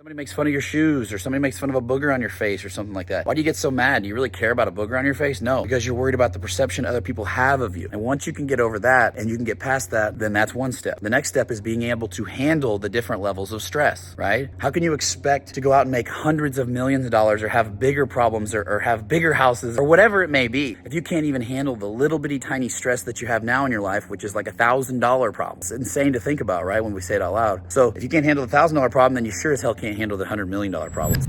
Somebody makes fun of your shoes, or somebody makes fun of a booger on your face or something like that. Why do you get so mad? Do you really care about a booger on your face? No, because you're worried about the perception other people have of you. And once you can get over that and you can get past that, then that's one step. The next step is being able to handle the different levels of stress, right? How can you expect to go out and make hundreds of millions of dollars or have bigger problems or have bigger houses or whatever it may be if you can't even handle the little bitty tiny stress that you have now in your life, which is like $1,000 problem? It's insane to think about, right? When we say it out loud. So if you can't handle the $1,000 problem, then you sure as hell can't handle the $100 million problems.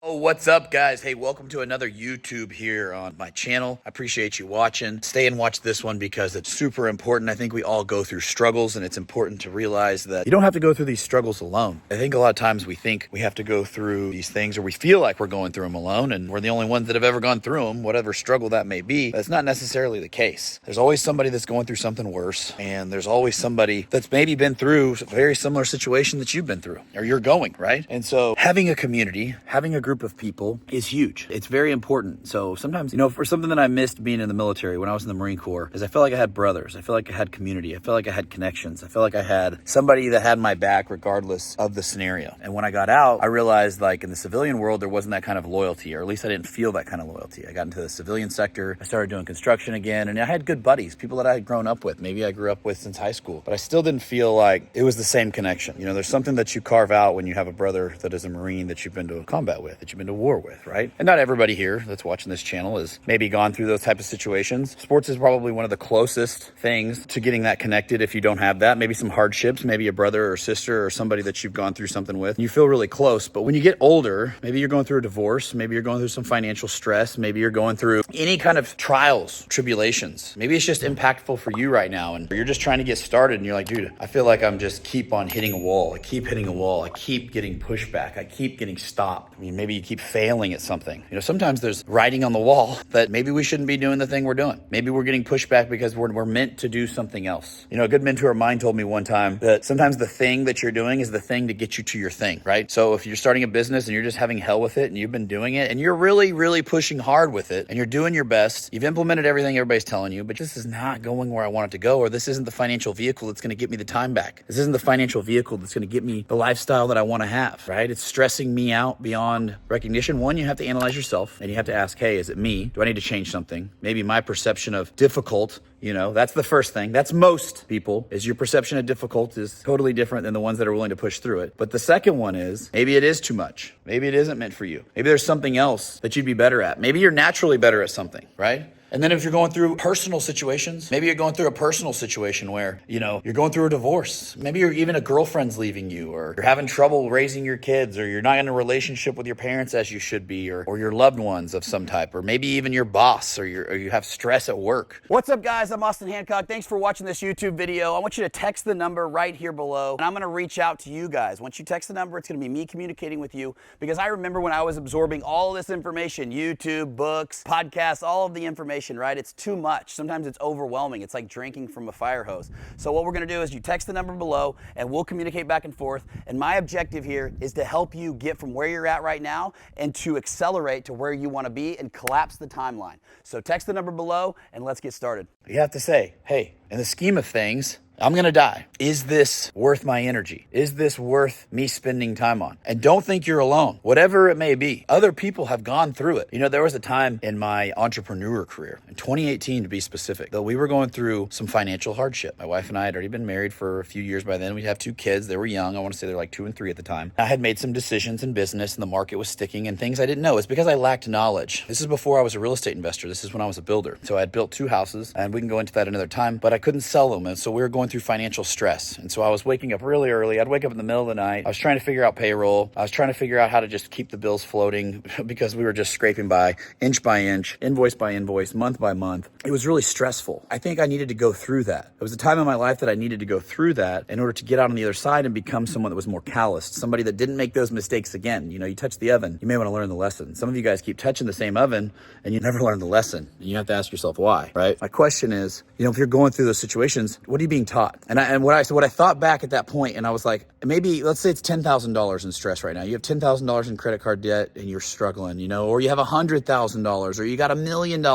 Oh, what's up, guys? Hey, welcome to another YouTube here on my channel. I appreciate you watching. Stay and watch this one because it's super important. I think we all go through struggles, and it's important to realize that you don't have to go through these struggles alone. I think a lot of times we think we have to go through these things, or we feel like we're going through them alone, and we're the only ones that have ever gone through them, whatever struggle that may be. That's not necessarily the case. There's always somebody that's going through something worse, and there's always somebody that's maybe been through a very similar situation that you've been through, or you're going, right? And so having a community, having a group of people is huge. It's very important. So sometimes, for something that I missed being in the military when I was in the Marine Corps is I felt like I had brothers. I felt like I had community. I felt like I had connections. I felt like I had somebody that had my back regardless of the scenario. And when I got out, I realized like in the civilian world, there wasn't that kind of loyalty, or at least I didn't feel that kind of loyalty. I got into the civilian sector. I started doing construction again, and I had good buddies, people that I had grown up with. Maybe I grew up with since high school, but I still didn't feel like it was the same connection. There's something that you carve out when you have a brother that is a Marine that you've been to combat with, that you've been to war with, right? And not everybody here that's watching this channel has maybe gone through those type of situations. Sports is probably one of the closest things to getting that connected if you don't have that. Maybe some hardships, maybe a brother or sister or somebody that you've gone through something with. You feel really close. But when you get older, maybe you're going through a divorce, maybe you're going through some financial stress, maybe you're going through any kind of trials, tribulations. Maybe it's just impactful for you right now, and you're just trying to get started, and you're like, dude, I feel like I'm just keep on hitting a wall. I keep hitting a wall. I keep getting pushback. I keep getting stopped. Maybe you keep failing at something. Sometimes there's writing on the wall that maybe we shouldn't be doing the thing we're doing. Maybe we're getting pushback because we're meant to do something else. A good mentor of mine told me one time that sometimes the thing that you're doing is the thing to get you to your thing, right? So if you're starting a business and you're just having hell with it and you've been doing it and you're really, really pushing hard with it and you're doing your best, you've implemented everything everybody's telling you, but this is not going where I want it to go, or this isn't the financial vehicle that's going to get me the time back. This isn't the financial vehicle that's going to get me the lifestyle that I want to have, right? It's stressing me out beyond recognition. One, you have to analyze yourself and you have to ask, hey, is it me? Do I need to change something? Maybe my perception of difficult, that's the first thing. That's most people, is your perception of difficult is totally different than the ones that are willing to push through it. But the second one is, maybe it is too much. Maybe it isn't meant for you. Maybe there's something else that you'd be better at. Maybe you're naturally better at something, right? And then if you're going through personal situations, maybe you're going through a personal situation where, you're going through a divorce. Maybe you're even a girlfriend's leaving you, or you're having trouble raising your kids, or you're not in a relationship with your parents as you should be, or your loved ones of some type, or maybe even your boss, or you have stress at work. What's up, guys? I'm Austin Hancock. Thanks for watching this YouTube video. I want you to text the number right here below, and I'm going to reach out to you guys. Once you text the number, it's going to be me communicating with you, because I remember when I was absorbing all this information, YouTube, books, podcasts, all of the information, right? It's too much. Sometimes it's overwhelming. It's like drinking from a fire hose. So what we're going to do is you text the number below and we'll communicate back and forth. And my objective here is to help you get from where you're at right now and to accelerate to where you want to be and collapse the timeline. So text the number below and let's get started. You have to say, hey, in the scheme of things, I'm going to die. Is this worth my energy? Is this worth me spending time on? And don't think you're alone, whatever it may be. Other people have gone through it. There was a time in my entrepreneur career, in 2018 to be specific, that we were going through some financial hardship. My wife and I had already been married for a few years by then. We have 2 kids. They were young. I want to say they're like 2 and 3 at the time. I had made some decisions in business and the market was sticking and things I didn't know. It's because I lacked knowledge. This is before I was a real estate investor. This is when I was a builder. So I had built 2 houses, and we can go into that another time, but I couldn't sell them. And so we were going through financial stress. And so I was waking up really early. I'd wake up in the middle of the night. I was trying to figure out payroll. I was trying to figure out how to just keep the bills floating because we were just scraping by inch, invoice by invoice, month by month. It was really stressful. I think I needed to go through that. It was a time in my life that I needed to go through that in order to get out on the other side and become someone that was more calloused, somebody that didn't make those mistakes again. You touch the oven, you may want to learn the lesson. Some of you guys keep touching the same oven and you never learn the lesson. And you have to ask yourself why, right? My question is, if you're going through those situations, what are you being taught? And what I thought back at that point, and I was like, maybe let's say it's $10,000 in stress right now. You have $10,000 in credit card debt and you're struggling, or you have $100,000, or you got $1 million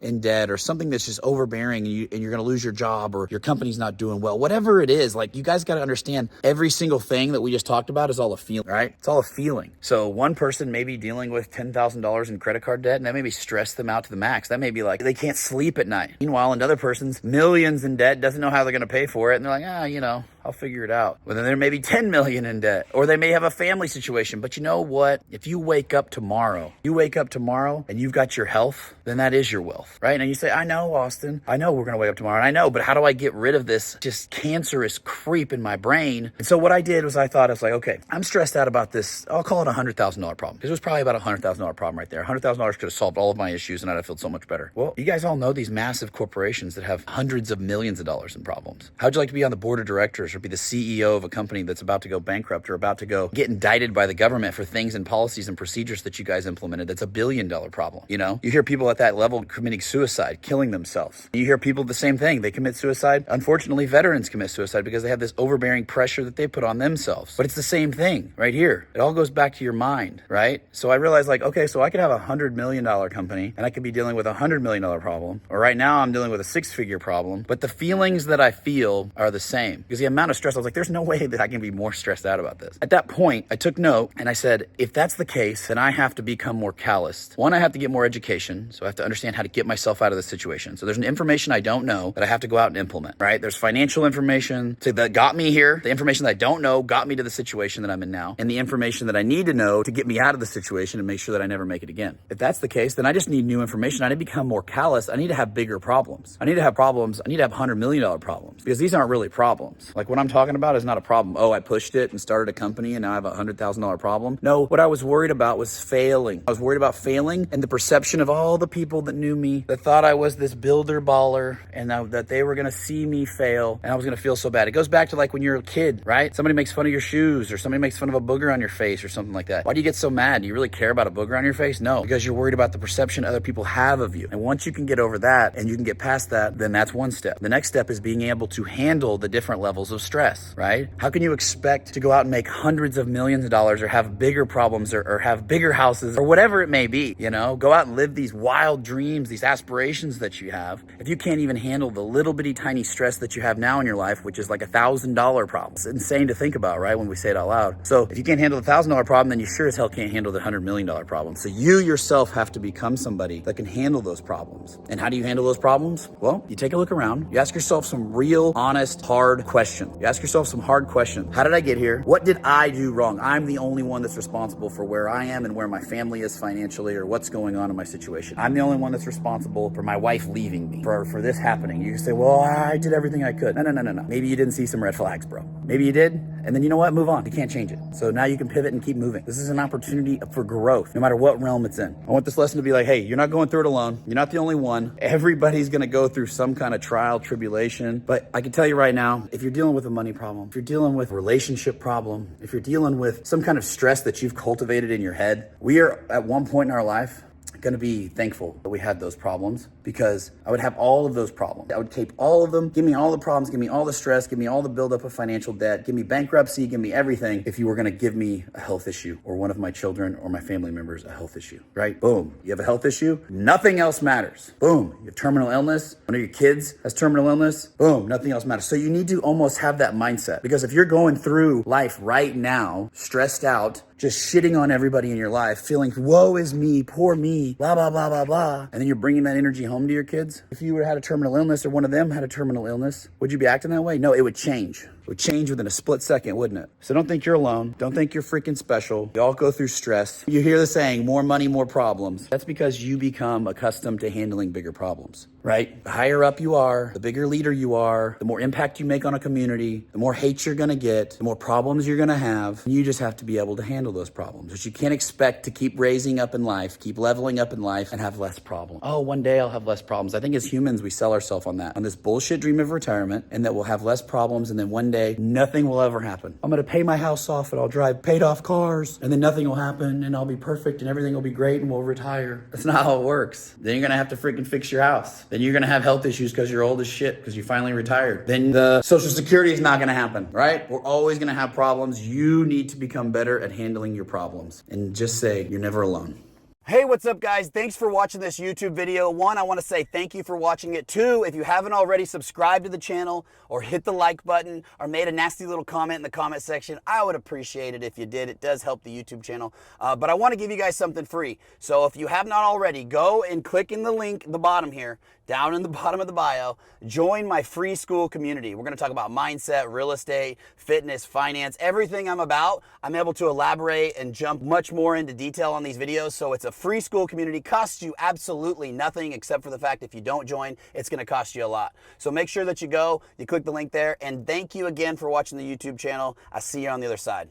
in debt, or something that's just overbearing, and you're going to lose your job, or your company's not doing well. Whatever it is, like, you guys got to understand, every single thing that we just talked about is all a feeling, right? It's all a feeling. So one person may be dealing with $10,000 in credit card debt, and that may be stress them out to the max. That may be like they can't sleep at night. Meanwhile, another person's millions in debt, doesn't know how they're going to pay for it, and they're like, I'll figure it out. Well, then there may be 10 million in debt, or they may have a family situation. But you know what? If you wake up tomorrow and you've got your health, then that is your wealth, right? And you say, I know, Austin, I know we're going to wake up tomorrow, and I know, but how do I get rid of this just cancerous creep in my brain? And so what I did was I was like, okay, I'm stressed out about this. I'll call it $100,000 problem, because it was probably about a $100,000 problem right there. $100,000 could have solved all of my issues, and I'd have felt so much better. Well, you guys all know these massive corporations that have hundreds of millions of dollars in problems. How'd you like to be on the board of directors, or be the CEO of a company that's about to go bankrupt, or about to go get indicted by the government for things and policies and procedures that you guys implemented? That's $1 billion problem. You hear people at that level committing suicide, killing themselves. You hear people the same thing. They commit suicide. Unfortunately, veterans commit suicide because they have this overbearing pressure that they put on themselves. But it's the same thing right here. It all goes back to your mind, right? So I realized, like, okay, so I could have a $100 million company, and I could be dealing with a $100 million problem. Or right now I'm dealing with a 6-figure problem, but the feelings that I feel are the same, because the amount of stress, I was like, there's no way that I can be more stressed out about this. At that point, I took note and I said, if that's the case, then I have to become more calloused. One, I have to get more education. So I have to understand how to get myself out of this situation. So there's an information I don't know that I have to go out and implement, right? There's financial information that got me here. The information that I don't know got me to the situation that I'm in now. And the information that I need to know to get me out of the situation and make sure that I never make it again. If that's the case, then I just need new information. I need to become more callous. I need to have bigger problems. I need to have problems. I need to have $100 million problems, because these aren't really problems. Like, what I'm talking about is not a problem. Oh, I pushed it and started a company and now I have a $100,000 problem. No, what I was worried about was failing. I was worried about failing and the perception of all the people that knew me, that thought I was this builder baller, and that they were going to see me fail, and I was going to feel so bad. It goes back to like when you're a kid, right? Somebody makes fun of your shoes, or somebody makes fun of a booger on your face or something like that. Why do you get so mad? Do you really care about a booger on your face? No, because you're worried about the perception other people have of you. And once you can get over that and you can get past that, then that's one step. The next step is being able to handle the different levels of stress, right? How can you expect to go out and make hundreds of millions of dollars, or have bigger problems, or have bigger houses, or whatever it may be, go out and live these wild dreams, these aspirations that you have, if you can't even handle the little bitty tiny stress that you have now in your life, which is like $1,000 problem? It's insane to think about, right? When we say it out loud. So if you can't handle the $1,000 problem, then you sure as hell can't handle the $100 million problem. So you yourself have to become somebody that can handle those problems. And how do you handle those problems? Well, you take a look around, you ask yourself some real, honest, hard questions. You ask yourself some hard questions. How did I get here? What did I do wrong? I'm the only one that's responsible for where I am and where my family is financially, or what's going on in my situation. I'm the only one that's responsible for my wife leaving me, for this happening. You can say, well, I did everything I could. No. Maybe you didn't see some red flags, bro. Maybe you did. And then you know what? Move on. You can't change it. So now you can pivot and keep moving. This is an opportunity for growth, no matter what realm it's in. I want this lesson to be like, hey, you're not going through it alone. You're not the only one. Everybody's going to go through some kind of trial, tribulation. But I can tell you right now, if you're dealing with a money problem, if you're dealing with a relationship problem, if you're dealing with some kind of stress that you've cultivated in your head, we are at one point in our life going to be thankful that we had those problems, because I would have all of those problems. I would tape all of them, give me all the problems, give me all the stress, give me all the buildup of financial debt, give me bankruptcy, give me everything, if you were going to give me a health issue, or one of my children or my family members a health issue, right? Boom. You have a health issue, nothing else matters. Boom. You have terminal illness. One of your kids has terminal illness. Boom. Nothing else matters. So you need to almost have that mindset, because if you're going through life right now, stressed out, just shitting on everybody in your life, feeling, woe is me, poor me, blah, blah, blah, blah, blah. And then you're bringing that energy home to your kids. If you would have had a terminal illness, or one of them had a terminal illness, would you be acting that way? No, it would change. It would change within a split second, wouldn't it? So don't think you're alone. Don't think you're freaking special. We all go through stress. You hear the saying, more money, more problems. That's because you become accustomed to handling bigger problems, right? The higher up you are, the bigger leader you are, the more impact you make on a community, the more hate you're going to get, the more problems you're going to have. You just have to be able to handle those problems. But you can't expect to keep raising up in life, keep leveling up in life, and have less problems. Oh, one day I'll have less problems. I think as humans, we sell ourselves on that, on this bullshit dream of retirement, and that we'll have less problems, and then one day day, nothing will ever happen. I'm gonna pay my house off and I'll drive paid off cars, and then nothing will happen and I'll be perfect and everything will be great and we'll retire. That's not how it works. Then you're gonna have to freaking fix your house. Then you're gonna have health issues because you're old as shit because you finally retired. Then the Social Security is not gonna happen, right? We're always gonna have problems. You need to become better at handling your problems and just say you're never alone. Hey, what's up guys? Thanks for watching this YouTube video. One, I want to say thank you for watching it. Two, if you haven't already subscribed to the channel or hit the like button or made a nasty little comment in the comment section, I would appreciate it if you did. It does help the YouTube channel. But I want to give you guys something free. So if you have not already, go and click in the link at the bottom here, down in the bottom of the bio, join my free school community. We're going to talk about mindset, real estate, fitness, finance, everything I'm about. I'm able to elaborate and jump much more into detail on these videos. So it's a free school community, costs you absolutely nothing except for the fact if you don't join, it's going to cost you a lot. So make sure that you go, you click the link there, and thank you again for watching the YouTube channel. I'll see you on the other side.